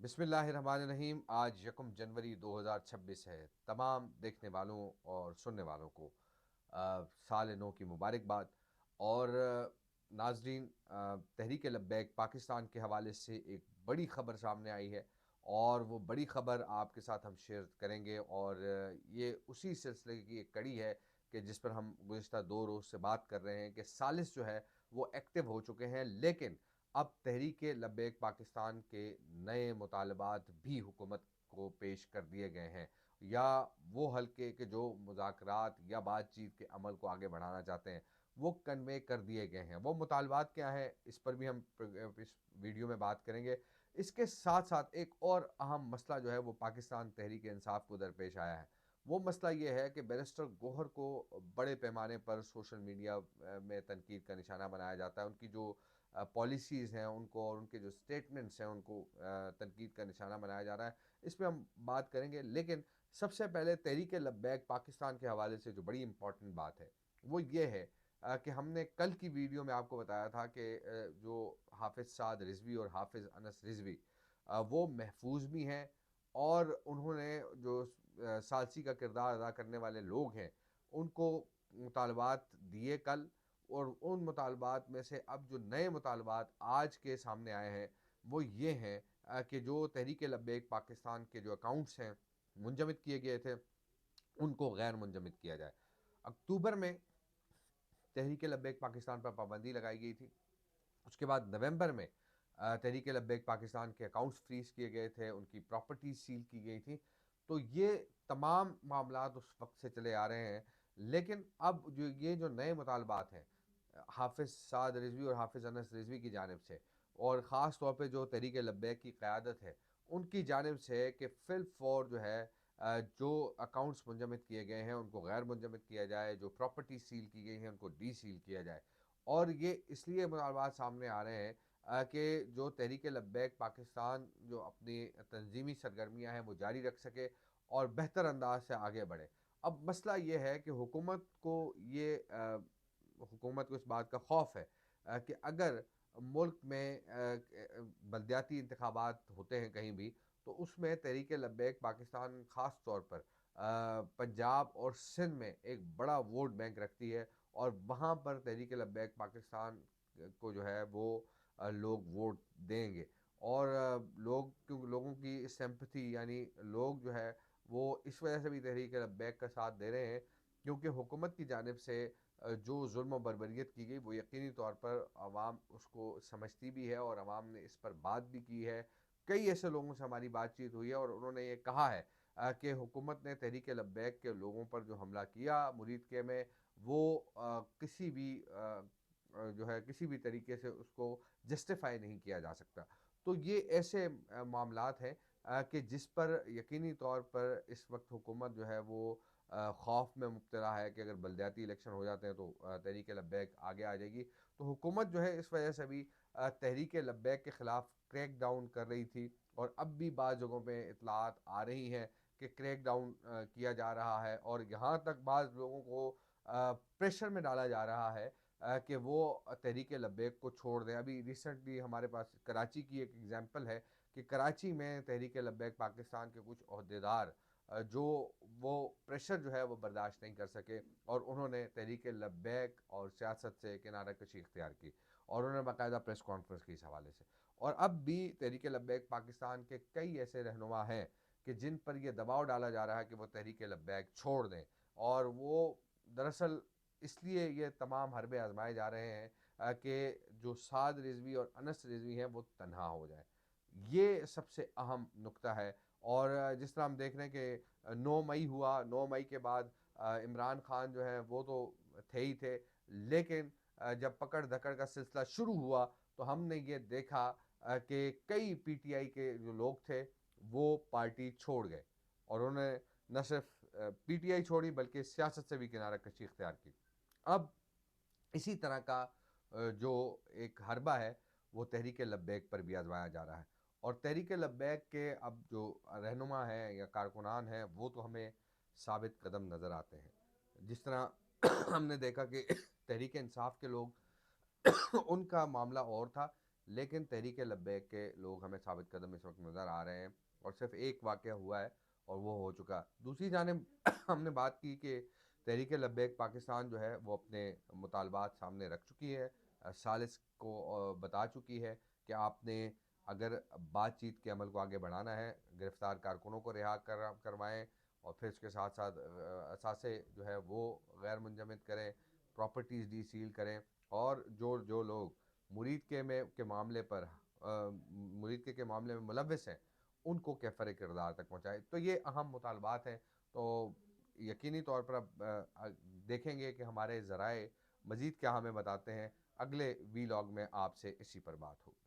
बिस्मिल्लाहिर्रहमानिर्रहीम। आज यकम जनवरी 2026 है। तमाम देखने वालों और सुनने वालों को साल नौ की मुबारकबाद। और नाजरीन, तहरीक लब्बैक पाकिस्तान के हवाले से एक बड़ी ख़बर सामने आई है और वो बड़ी ख़बर आपके साथ हम शेयर करेंगे। और ये उसी सिलसिले की एक कड़ी है कि जिस पर हम गुज़िश्ता 2 रोज़ से बात कर रहे हैं कि सालिस जो है वो एक्टिव हो चुके हैं, लेकिन अब तहरीक लब्बैक पाकिस्तान के नए मुतालबात भी हुकूमत को पेश कर दिए गए हैं, या वो हल्के के जो मुज़ाकरात या बातचीत के अमल को आगे बढ़ाना चाहते हैं वो कन्वे कर दिए गए हैं। वो मुतालबात क्या हैं, इस पर भी हम इस वीडियो में बात करेंगे। इसके साथ साथ एक और अहम मसला जो है वो पाकिस्तान तहरीक इंसाफ को दरपेश आया है। वो मसला ये है कि बैरिस्टर गौहर को बड़े पैमाने पर सोशल मीडिया में तनकीद का निशाना बनाया जाता है। उनकी जो पॉलिसीज़ हैं उनको और उनके जो स्टेटमेंट्स हैं उनको तनकीद का निशाना बनाया जा रहा है। इस पे हम बात करेंगे, लेकिन सबसे पहले तहरीक लब्बैक पाकिस्तान के हवाले से जो बड़ी इम्पॉर्टेंट बात है वो ये है कि हमने कल की वीडियो में आपको बताया था कि जो हाफिज़ साद रिजवी और हाफिज़ अनस रिजवी वो महफूज भी हैं, और उन्होंने जो सालसी का किरदार अदा करने वाले लोग हैं उनको मुतालबात दिए कल। और उन मुतालबात में से अब जो नए मुतालबात आज के सामने आए हैं वो ये हैं कि जो तहरीक लब्बैक पाकिस्तान के जो अकाउंट्स हैं मुंजमद किए गए थे उनको गैर मुंजमद किया जाए। अक्टूबर में तहरीक लब्बैक पाकिस्तान पर पाबंदी लगाई गई थी। उसके बाद नवंबर में तहरीक लब्बैक पाकिस्तान के अकाउंट्स फ्रीज किए गए थे, उनकी प्रॉपर्टीज सील की गई थी। तो ये तमाम मामलात उस वक्त से चले आ रहे हैं, लेकिन अब जो नए मुतालबात हैं हाफिज़ साद रिजवी और हाफिज़ अनस रिजवी की जानिब से, और ख़ास तौर पे जो तहरीक लब्बैक की क़यादत है उनकी जानिब से, कि फिल फॉर जो है जो अकाउंट्स मुंजमद किए गए हैं उनको गैर मुंजमद किया जाए, जो प्रॉपर्टी सील की गई हैं उनको डी सील किया जाए। और ये इसलिए मुतालबात सामने आ रहे हैं कि जो तहरीक लब्बैक पाकिस्तान जो अपनी तंजीमी सरगर्मियाँ हैं वो जारी रख सके और बेहतर अंदाज से आगे बढ़े। अब मसला ये है कि हुकूमत को इस बात का खौफ है कि अगर मुल्क में बलदियाती इंतखाबात होते हैं कहीं भी, तो उसमें तहरीक लब्बैक पाकिस्तान ख़ास तौर पर पंजाब और सिंध में एक बड़ा वोट बैंक रखती है, और वहाँ पर तहरीक लब्बैक पाकिस्तान को जो है वो लोग वोट देंगे। और लोगों की सिंपैथी, यानी लोग जो है वो इस वजह से भी तहरीक लब्बैक का साथ दे रहे हैं क्योंकि हुकूमत की जानिब से जो जुल्म बर्बरियत की गई वो यकीनी तौर पर आवाम उसको समझती भी है, और आवाम ने इस पर बात भी की है। कई ऐसे लोगों से हमारी बातचीत हुई है और उन्होंने ये कहा है कि हुकूमत ने तहरीक लब्बैक के लोगों पर जो हमला किया मुरीद के में, वो जो है किसी भी तरीके से उसको जस्टिफाई नहीं किया जा सकता। तो ये ऐसे मामलात हैं कि जिस पर यकीनी तौर पर इस वक्त हुकूमत जो है वो खौफ में मुब्तला है कि अगर बलदियाती इलेक्शन हो जाते हैं तो तहरीक लब्बैक आगे आ जाएगी। तो हुकूमत जो है इस वजह से भी तहरीक लब्बैक के ख़िलाफ़ क्रैक डाउन कर रही थी, और अब भी बाज़ जगहों पे इतलात आ रही हैं कि क्रैक डाउन किया जा रहा है, और यहाँ तक बाज़ लोगों को प्रेशर में डाला जा रहा है कि वो तहरीक लब्बैक को छोड़ दें। अभी रिसेंटली हमारे पास कराची की एक एग्ज़ाम्पल है कि कराची में तहरीक लब्बैक पाकिस्तान के कुछ ओहदेदार जो वो प्रेशर जो है वो बर्दाश्त नहीं कर सके, और उन्होंने तहरीक लब्बैक और सियासत से किनारा कशी इख्तियार की, और उन्होंने बाकायदा प्रेस कॉन्फ्रेंस की इस हवाले से। और अब भी तहरीक लब्बैक पाकिस्तान के कई ऐसे रहनुमा हैं कि जिन पर यह दबाव डाला जा रहा है कि वो तहरीक लब्बैक छोड़ दें, और वो दरअसल इसलिए ये तमाम हरबे आजमाए जा रहे हैं कि जो साद रिजवी और अनस रिजवी हैं वो तनहा हो जाए। ये सबसे अहम नुक्ता है। और जिस तरह हम देख रहे हैं कि 9 मई हुआ, 9 मई के बाद इमरान खान जो है वो तो थे ही थे, लेकिन जब पकड़ धकड़ का सिलसिला शुरू हुआ तो हमने ये देखा कि कई पीटीआई के जो लोग थे वो पार्टी छोड़ गए, और उन्होंने न सिर्फ पीटीआई छोड़ी बल्कि सियासत से भी किनारा कशी इख्तियार की। अब इसी तरह का जो एक हरबा है वो तहरीक लब्बैक पर भी आजमाया जा रहा है, और तहरीक लब्बैक के अब जो रहनुमा हैं या कारकुनान हैं वो तो हमें साबित कदम नज़र आते हैं। जिस तरह हमने देखा कि तहरीक इंसाफ के लोग उनका मामला और था लेकिन तहरीक लब्बैक के लोग हमें साबित कदम इस वक्त नज़र आ रहे हैं और सिर्फ एक वाक़या हुआ है और वो हो चुका। दूसरी जानिब हमने बात की कि तहरीक लब्बैक पाकिस्तान जो है वो अपने मुतालबात सामने रख चुकी है, सालिस को बता चुकी है कि आपने अगर बातचीत के अमल को आगे बढ़ाना है, गिरफ्तार कारकुनों को रिहा करवाएं और फिर उसके साथ साथ असासे जो है वो गैर मुंजमद करें, प्रॉपर्टीज़ डी सील करें और जो जो लोग मुरीद के मामले पर मुरीद के मामले में मुलव्वस हैं उनको कैफर किरदार तक पहुँचाए। तो ये अहम मुतालबात हैं। तो यकीनी तौर पर अब देखेंगे कि हमारे ज़राए मज़ीद क्या हमें बताते हैं। अगले वीलॉग में आपसे इसी पर बात होगी।